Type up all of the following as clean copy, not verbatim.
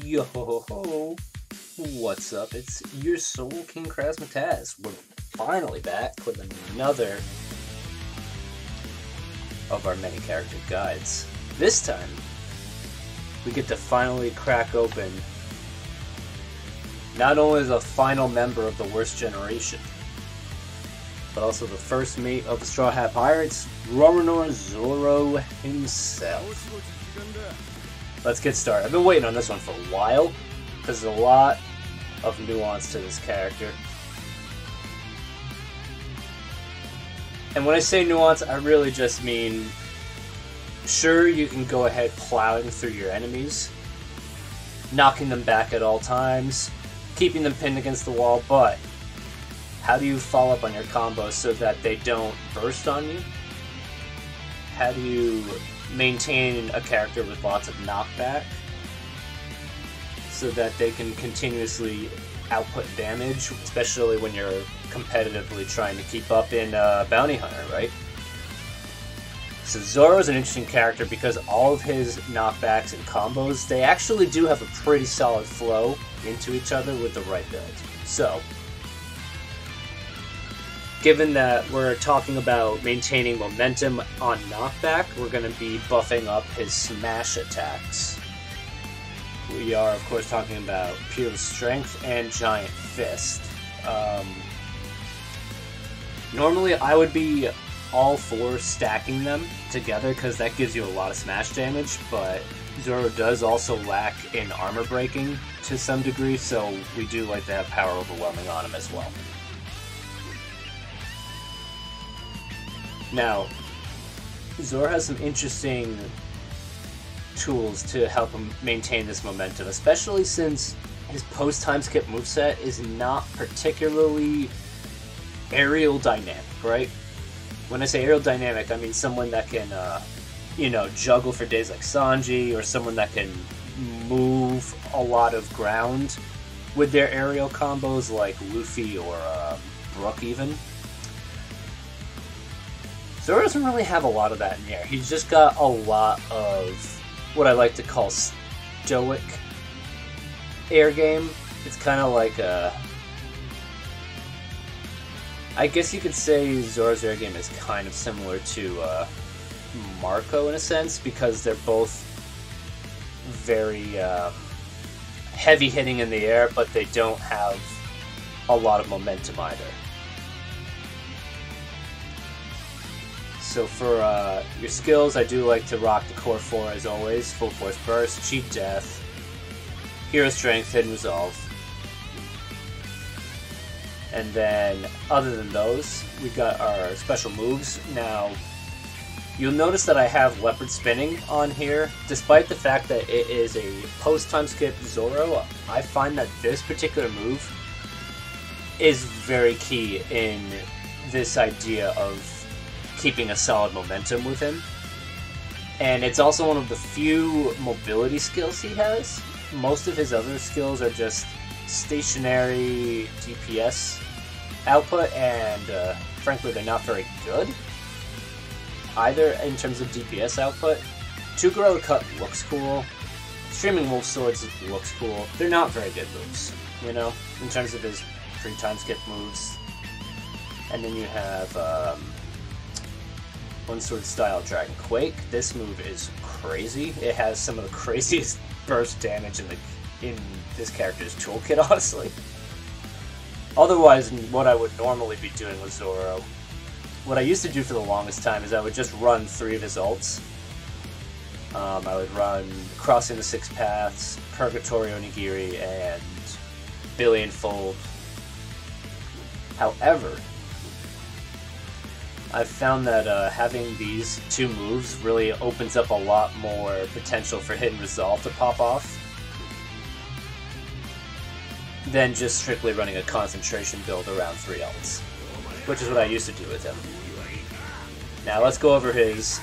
Yo, what's up? It's your Soul King Crazzmatazz. We're finally back with another of our many character guides. This time, we get to finally crack open not only the final member of the worst generation, but also the first mate of the Straw Hat Pirates, Zoro himself. Let's get started. I've been waiting on this one for a while, because there's a lot of nuance to this character. And when I say nuance, I really just mean, sure, you can go ahead plowing through your enemies, knocking them back at all times, keeping them pinned against the wall, but how do you follow up on your combos so that they don't burst on you? How do you maintain a character with lots of knockback so that they can continuously output damage, especially when you're competitively trying to keep up in Bounty Hunter, right? So Zoro is an interesting character because all of his knockbacks and combos, they actually do have a pretty solid flow into each other with the right build. So, given that we're talking about maintaining momentum on knockback, we're going to be buffing up his smash attacks. We are, of course, talking about Peerless Strength and Giant Fist. Normally, I would be all for stacking them together because that gives you a lot of smash damage, but Zoro does also lack in armor breaking to some degree, so we do like to have power overwhelming on him as well. Now, Zoro has some interesting tools to help him maintain this momentum, especially since his post-time skip moveset is not particularly aerial dynamic, right? When I say aerial dynamic, I mean someone that can, juggle for days like Sanji, or someone that can move a lot of ground with their aerial combos like Luffy or Brook even. Zoro doesn't really have a lot of that in the air. He's just got a lot of what I like to call stoic air game. It's kind of like a... I guess you could say Zoro's air game is kind of similar to Marco in a sense, because they're both very heavy hitting in the air, but they don't have a lot of momentum either. So for your skills, I do like to rock the core 4 as always. Full Force Burst, Cheap Death, Hero Strength, Hidden Resolve. And then, other than those, we got our special moves. Now, you'll notice that I have Leopard Spinning on here. Despite the fact that it is a post-time skip Zoro, I find that this particular move is very key in this idea of keeping a solid momentum with him. And it's also one of the few mobility skills he has. Most of his other skills are just stationary DPS output, and frankly they're not very good either in terms of DPS output. Two Gorilla Cut looks cool. Streaming Wolf Swords looks cool. They're not very good moves, you know, in terms of his free-time skip moves. And then you have One Sword Style Dragon Quake. This move is crazy. It has some of the craziest burst damage in this character's toolkit, honestly. Otherwise, what I would normally be doing with Zoro, what I used to do for the longest time is I would just run 3 of his ults. I would run Crossing the Six Paths, Purgatory Onigiri, and Billion Fold. However, I've found that having these 2 moves really opens up a lot more potential for Hidden Resolve to pop off than just strictly running a concentration build around 3 ults, which is what I used to do with him. Now let's go over his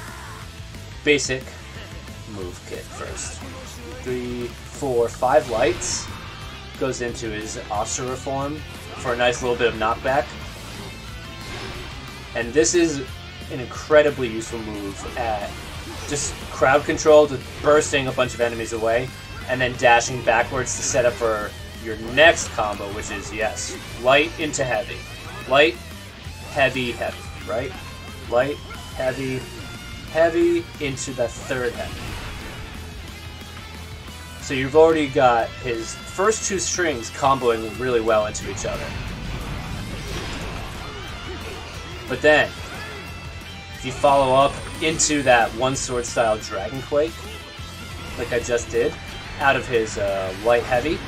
basic move kit first. 3, 4, 5 lights goes into his Asura form for a nice little bit of knockback. And this is an incredibly useful move at just crowd control, to bursting a bunch of enemies away. and then dashing backwards to set up for your next combo, which is, yes, light into heavy. Light, heavy, heavy, right? Light, heavy, heavy into the third heavy. So you've already got his first two strings comboing really well into each other. But then, if you follow up into that one sword style Dragon Quake, like I just did, out of his light heavy,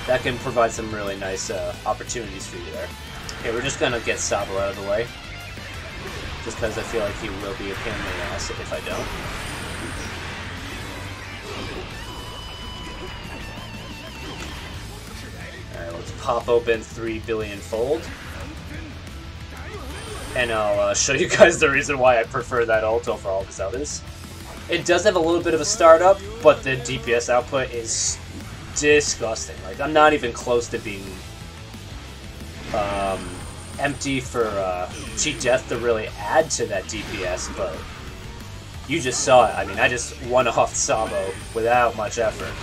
that can provide some really nice opportunities for you there. Okay, we're just gonna get Sabo out of the way, just because I feel like he will be a pain in the ass if I don't. Alright, let's pop open 3 billion fold. And I'll show you guys the reason why I prefer that ult over all these others. It does have a little bit of a startup, but the DPS output is disgusting. Like, I'm not even close to being empty for Cheat Death to really add to that DPS, but you just saw it. I mean, I just one-offed Sabo without much effort.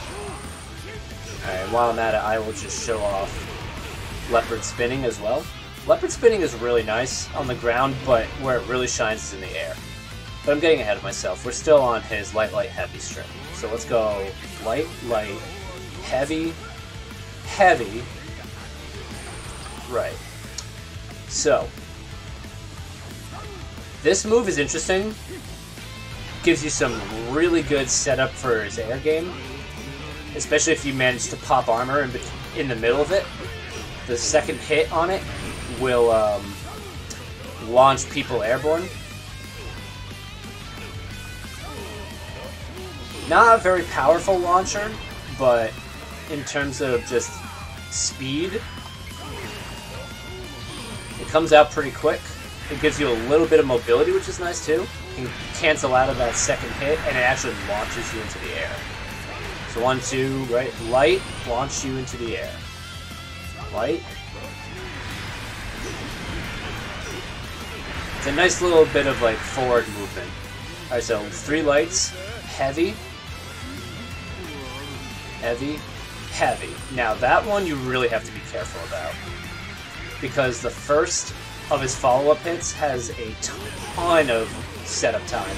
Alright, while I'm at it, I will just show off Leopard Spinning as well. Leopard Spinning is really nice on the ground, but where it really shines is in the air. But I'm getting ahead of myself. We're still on his light, light, heavy string. So let's go light, light, heavy, heavy. Right. So, this move is interesting. Gives you some really good setup for his air game. Especially if you manage to pop armor in the middle of it. The second hit on it will launch people airborne. Not a very powerful launcher, but in terms of just speed, it comes out pretty quick. It gives you a little bit of mobility, which is nice too. You can cancel out of that second hit, and it actually launches you into the air. So 1, 2, right? Light, launch you into the air. Light. It's a nice little bit of like forward movement. Alright, so 3 lights, heavy, heavy, heavy. Now that one you really have to be careful about, because the first of his follow-up hits has a ton of setup time.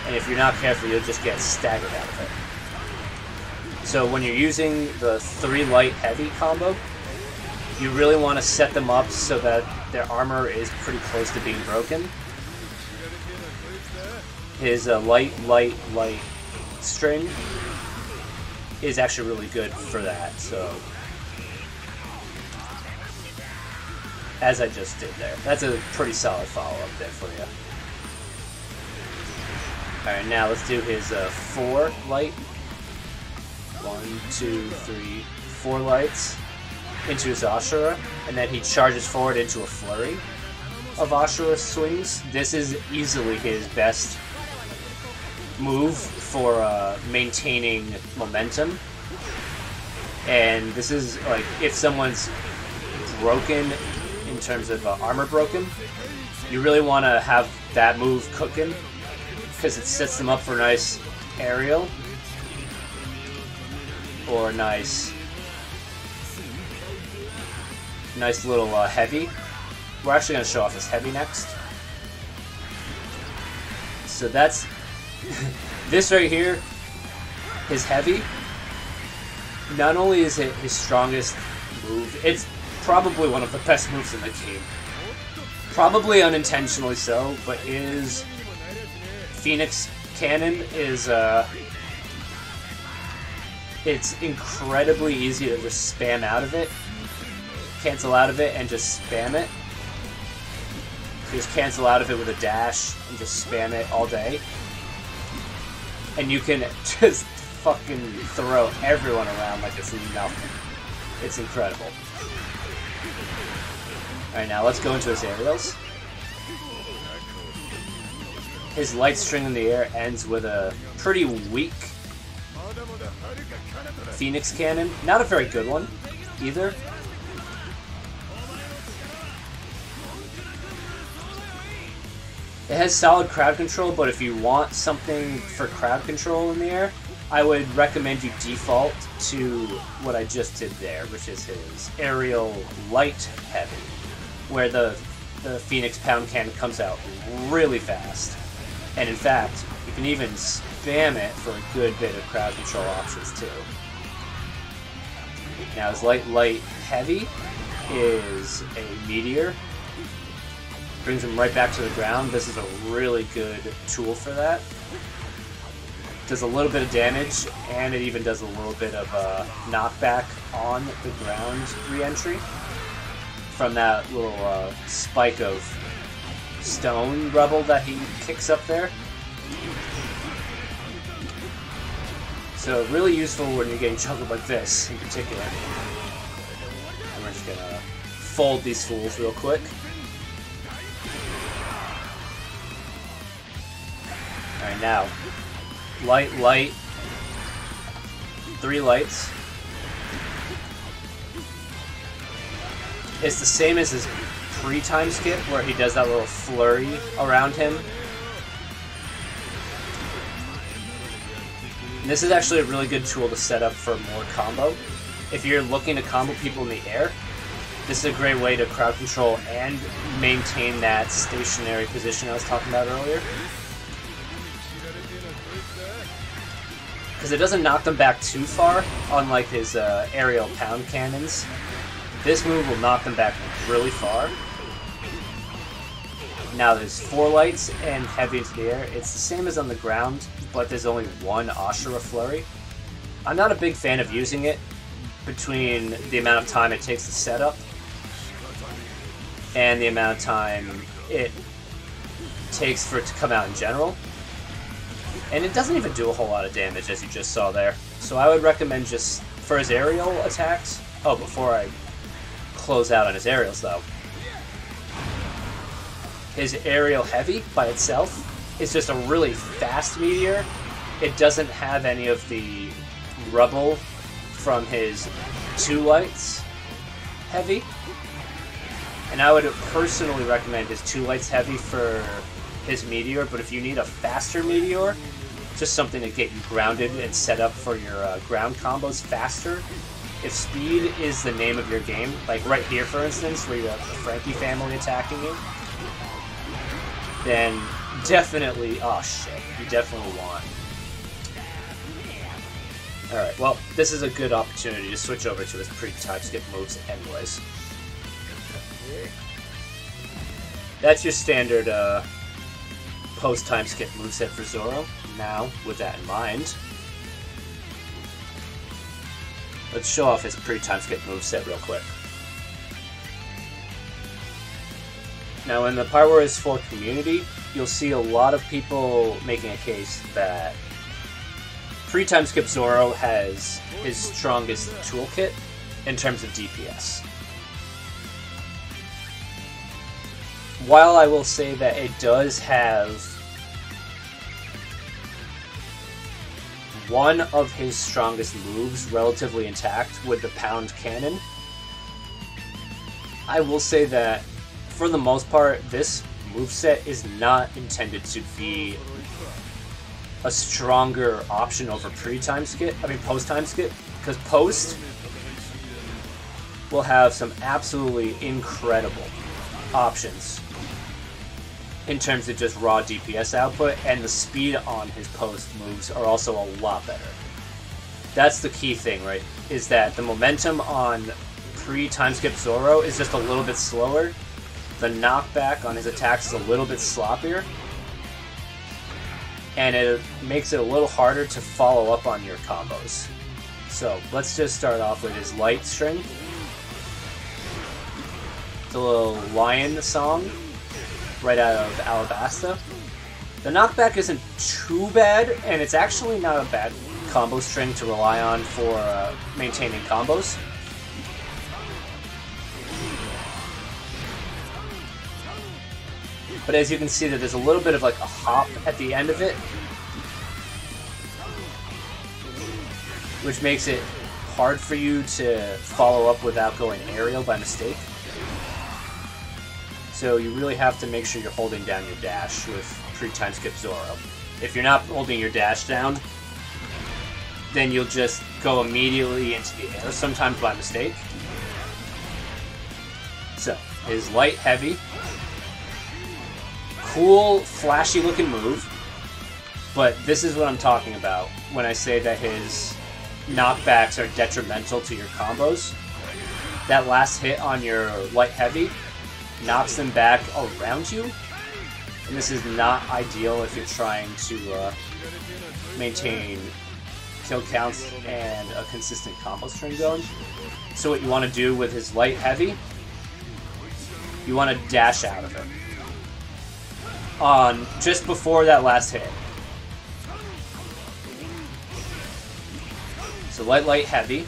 And if you're not careful, you'll just get staggered out of it. So when you're using the 3 light heavy combo, you really want to set them up so that their armor is pretty close to being broken. His light, light, light string is actually really good for that. So, as I just did there, that's a pretty solid follow-up there for you. Alright, now let's do his 4 light. 1, 2, 3, 4 lights into his Ashura, and then he charges forward into a flurry of Ashura swings. This is easily his best move for maintaining momentum. And this is like, if someone's broken in terms of armor broken, you really want to have that move cooking, because it sets them up for a nice aerial or a nice little heavy. We're actually going to show off his heavy next. So that's this right here, his heavy. Not only is it his strongest move, it's probably one of the best moves in the game. Probably unintentionally so, but his Phoenix Cannon is it's incredibly easy to just spam out of it. Cancel out of it and just spam it. Just cancel out of it with a dash and just spam it all day. And you can just fucking throw everyone around like it's nothing. It's incredible. Alright, now let's go into his aerials. His light string in the air ends with a pretty weak Phoenix Cannon. Not a very good one, either. It has solid crowd control, but if you want something for crowd control in the air, I would recommend you default to what I just did there, which is his aerial light heavy, where the Phoenix Pound Cannon comes out really fast. And in fact, you can even spam it for a good bit of crowd control options too. Now his light heavy is a meteor. Brings him right back to the ground. This is a really good tool for that. Does a little bit of damage, and it even does a little bit of knockback on the ground re-entry from that little spike of stone rubble that he kicks up there. So really useful when you're getting juggled like this in particular. And we're just gonna fold these fools real quick. Alright, now, light, 3 lights. It's the same as his pre-time skip, where he does that little flurry around him. And this is actually a really good tool to set up for more combo. If you're looking to combo people in the air, this is a great way to crowd control and maintain that stationary position I was talking about earlier. Because it doesn't knock them back too far, unlike his aerial pound cannons. This move will knock them back really far. Now there's 4 lights and heavy into the air. It's the same as on the ground, but there's only 1 Ashura Flurry. I'm not a big fan of using it between the amount of time it takes to set up and the amount of time it takes for it to come out in general. And it doesn't even do a whole lot of damage, as you just saw there. So I would recommend just, for his aerial attacks... Oh, before I close out on his aerials, though. His aerial heavy, by itself, is just a really fast meteor. It doesn't have any of the rubble from his 2 lights heavy. And I would personally recommend his 2 lights heavy for his meteor, but if you need a faster meteor, just something to get you grounded and set up for your ground combos faster. If speed is the name of your game, like right here for instance, where you have the Frankie family attacking you, then definitely, oh shit, you definitely want. Alright, well, this is a good opportunity to switch over to his pre-time skip moves anyways. That's your standard post-time skip moveset for Zoro. Now, with that in mind, let's show off his pre-time skip moveset real quick. Now, in the part where it's for community, you'll see a lot of people making a case that pre-time skip Zoro has his strongest toolkit in terms of DPS. While I will say that it does have one of his strongest moves relatively intact with the pound cannon, I will say that for the most part, this moveset is not intended to be a stronger option over post-time skip, because post will have some absolutely incredible options in terms of just raw DPS output, and the speed on his post moves are also a lot better. That's the key thing, right? Is that the momentum on pre-time skip Zoro is just a little bit slower. The knockback on his attacks is a little bit sloppier, and it makes it a little harder to follow up on your combos. So let's just start off with his light string. It's a little lion song right out of Alabasta. The knockback isn't too bad, and it's actually not a bad combo string to rely on for maintaining combos. But as you can see, that there's a little bit of like a hop at the end of it, which makes it hard for you to follow up without going aerial by mistake. So you really have to make sure you're holding down your dash with pre-time skip Zoro. If you're not holding your dash down, then you'll just go immediately into the air, sometimes by mistake. So, his light heavy, cool, flashy looking move, but this is what I'm talking about when I say that his knockbacks are detrimental to your combos. That last hit on your light heavy knocks them back around you, and this is not ideal if you're trying to maintain kill counts and a consistent combo string going. So what you want to do with his light heavy, you want to dash out of it on just before that last hit. So light heavy.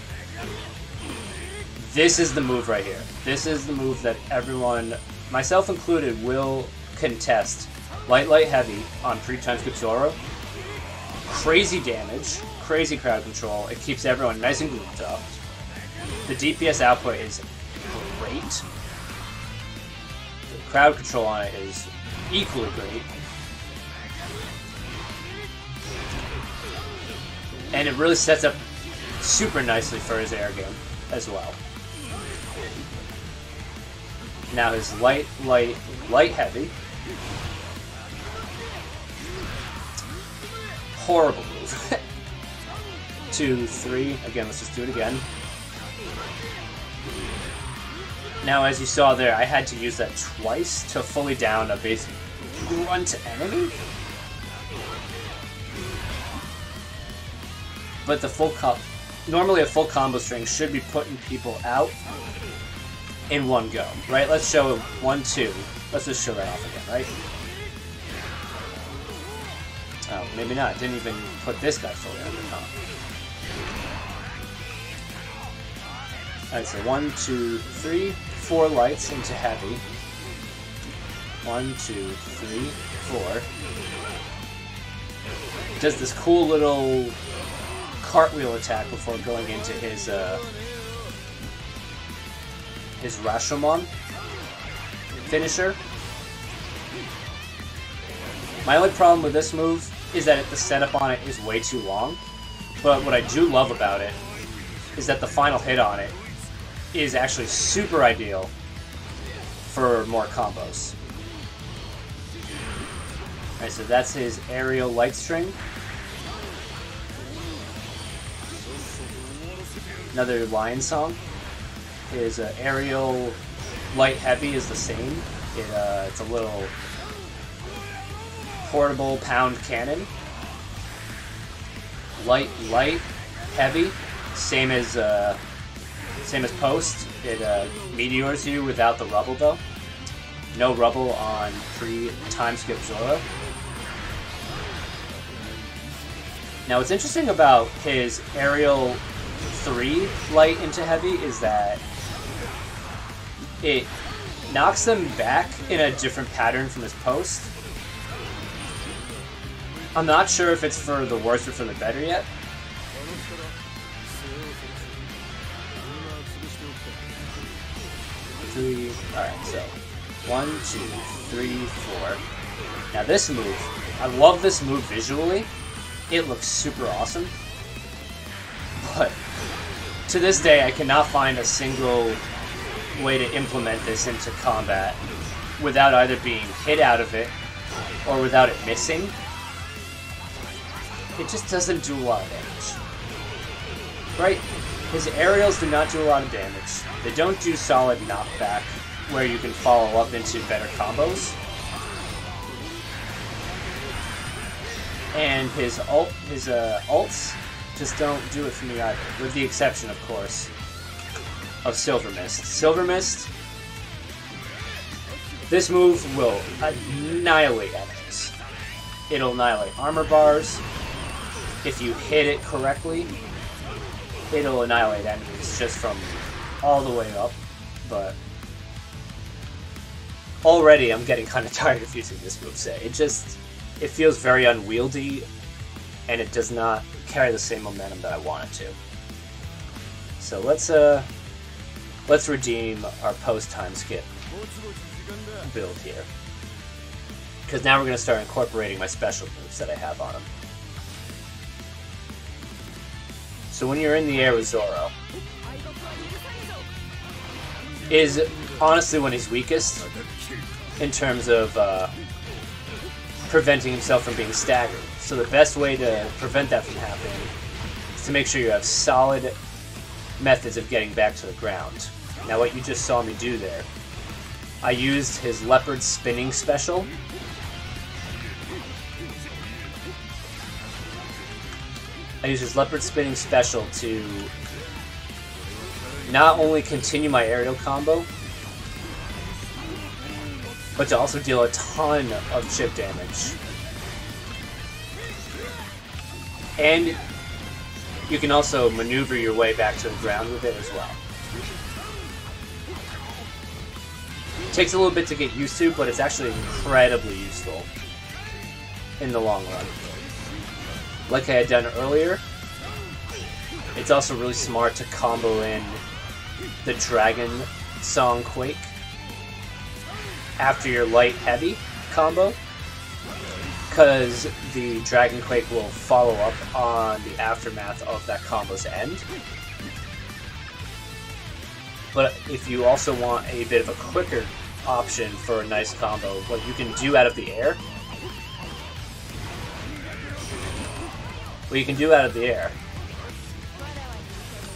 This is the move right here. This is the move that everyone, myself included, will contest. Light heavy on pre-time skip Zoro. Crazy damage, crazy crowd control. It keeps everyone nice and grouped up. The DPS output is great. The crowd control on it is equally great. And it really sets up super nicely for his air game as well. Now his light heavy. Horrible move. 2, 3. Again, let's just do it again. Now, as you saw there, I had to use that twice to fully down a basic grunt enemy. But the normally a full combo string should be putting people out in one go, right? Let's show 1, 2. Let's just show that off again, right? Oh, maybe not. Didn't even put this guy fully under, huh? Alright, so 1, 2, 3, 4 lights into heavy. 1, 2, 3, 4. Does this cool little cartwheel attack before going into his Rashomon finisher. My only problem with this move is that the setup on it is way too long, but what I do love about it is that the final hit on it is actually super ideal for more combos. Alright, so that's his aerial light string. Another lion song. His aerial light heavy is the same. It's a little portable pound cannon. Light heavy, same as post. It meteors you without the rubble though. No rubble on pre-time skip Zoro. Now what's interesting about his aerial 3 light into heavy is that it knocks them back in a different pattern from his post. I'm not sure if it's for the worse or for the better yet. Alright, so 1, 2, 3, 4. Now this move, I love this move visually. It looks super awesome. But to this day, I cannot find a single way to implement this into combat without either being hit out of it or without it missing. It just doesn't do a lot of damage. Right? His aerials do not do a lot of damage. They don't do solid knockback where you can follow up into better combos. And his ults just don't do it for me either, with the exception, of course, of Silver Mist. Silver Mist, this move will annihilate enemies. It'll annihilate armor bars. If you hit it correctly, it'll annihilate enemies just from all the way up, but already I'm getting kind of tired of using this moveset. It feels very unwieldy, and it does not carry the same momentum that I want it to. So let's redeem our post-time skip. build here. Because now we're going to start incorporating my special moves that I have on him. So when you're in the air with Zoro, is honestly when he's weakest in terms of preventing himself from being staggered. So the best way to prevent that from happening is to make sure you have solid methods of getting back to the ground. Now what you just saw me do there, I used his leopard spinning special. I used his leopard spinning special to not only continue my aerial combo, but to also deal a ton of chip damage. And you can also maneuver your way back to the ground with it as well. It takes a little bit to get used to, but it's actually incredibly useful in the long run. Like I had done earlier, it's also really smart to combo in the Dragon Song Quake after your light heavy combo, because the Dragon Quake will follow up on the aftermath of that combo's end. But if you also want a bit of a quicker option for a nice combo, what you can do out of the air,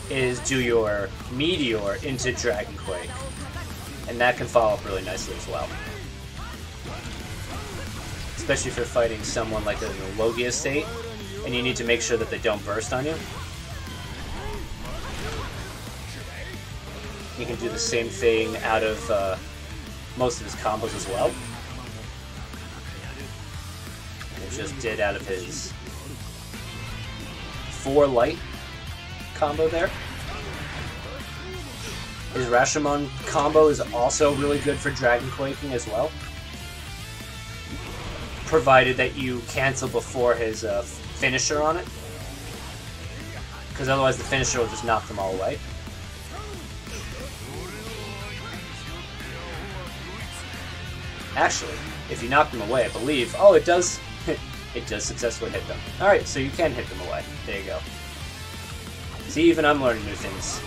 is do your Meteor into Dragon Quake, and that can follow up really nicely as well. Especially if you're fighting someone like in a Logia state, and you need to make sure that they don't burst on you. You can do the same thing out of most of his combos as well. And it just did out of his 4 light combo there. His Rashomon combo is also really good for Dragon Quaking as well, provided that you cancel before his finisher on it, because otherwise the finisher will just knock them all away. Actually, if you knock them away, I believe, oh, it does it does successfully hit them. Alright, so you can hit them away. There you go. See, even I'm learning new things.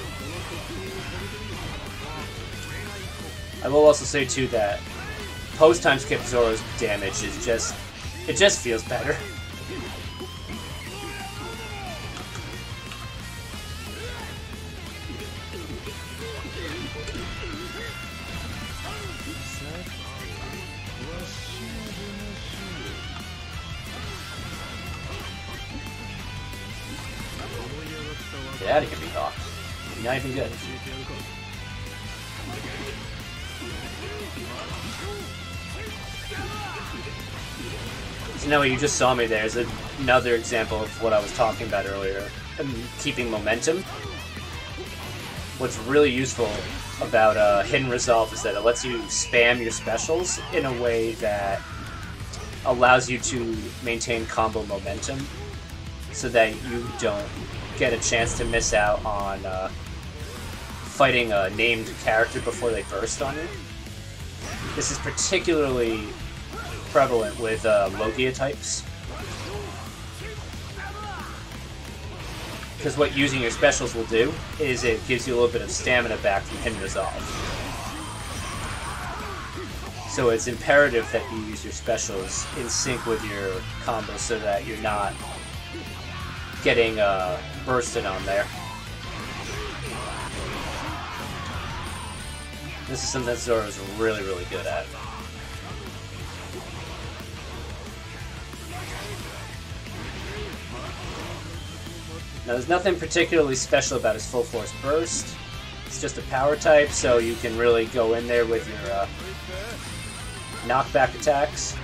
I will also say, too, that post-time skip Zoro's damage is just... it just feels better. Get out of here, Beehawk. You're not even good. So now what you just saw me there is another example of what I was talking about earlier, keeping momentum. What's really useful about Hidden Resolve is that it lets you spam your specials in a way that allows you to maintain combo momentum so that you don't get a chance to miss out on fighting a named character before they burst on you. This is particularly prevalent with Logia types, because what using your specials will do is it gives you a little bit of stamina back from Hidden Resolve. So it's imperative that you use your specials in sync with your combos so that you're not getting bursted on there. This is something that Zoro's really, really good at. Now, there's nothing particularly special about his full force burst. It's just a power type, so you can really go in there with your knockback attacks.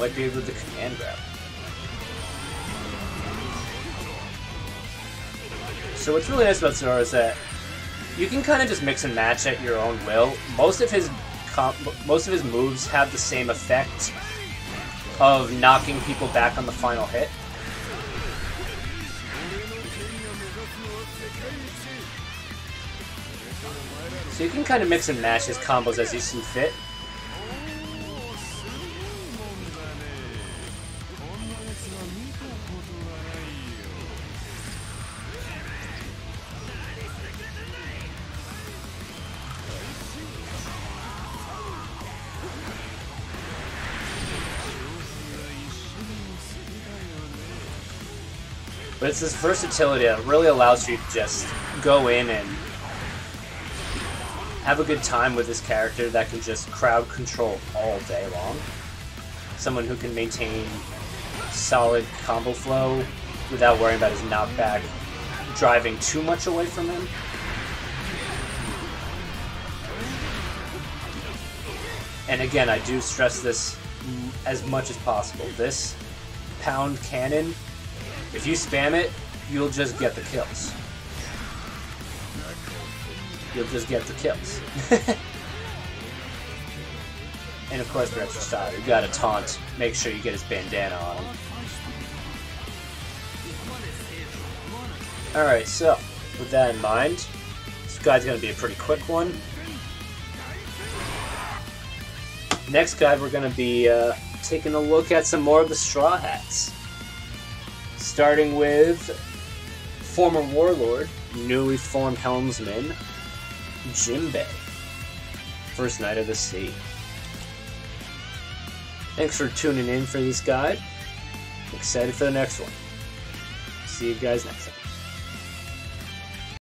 Whitebeard with the command grab. So what's really nice about Zoro is that you can kind of just mix and match at your own will. Most of his moves have the same effect of knocking people back on the final hit. So you can kind of mix and match his combos as you see fit. But it's this versatility that really allows you to just go in and have a good time with this character that can just crowd control all day long. Someone who can maintain solid combo flow without worrying about his knockback driving too much away from him. And again, I do stress this as much as possible. This pound cannon, if you spam it, you'll just get the kills. You'll just get the kills. And of course, for extra style, you gotta taunt. Make sure you get his bandana on him. Alright, so, with that in mind, this guide's gonna be a pretty quick one. Next guide, we're gonna be taking a look at some more of the Straw Hats. Starting with former Warlord, newly formed Helmsman, Jinbei, First Knight of the Sea. Thanks for tuning in for this guide. Excited for the next one. See you guys next time.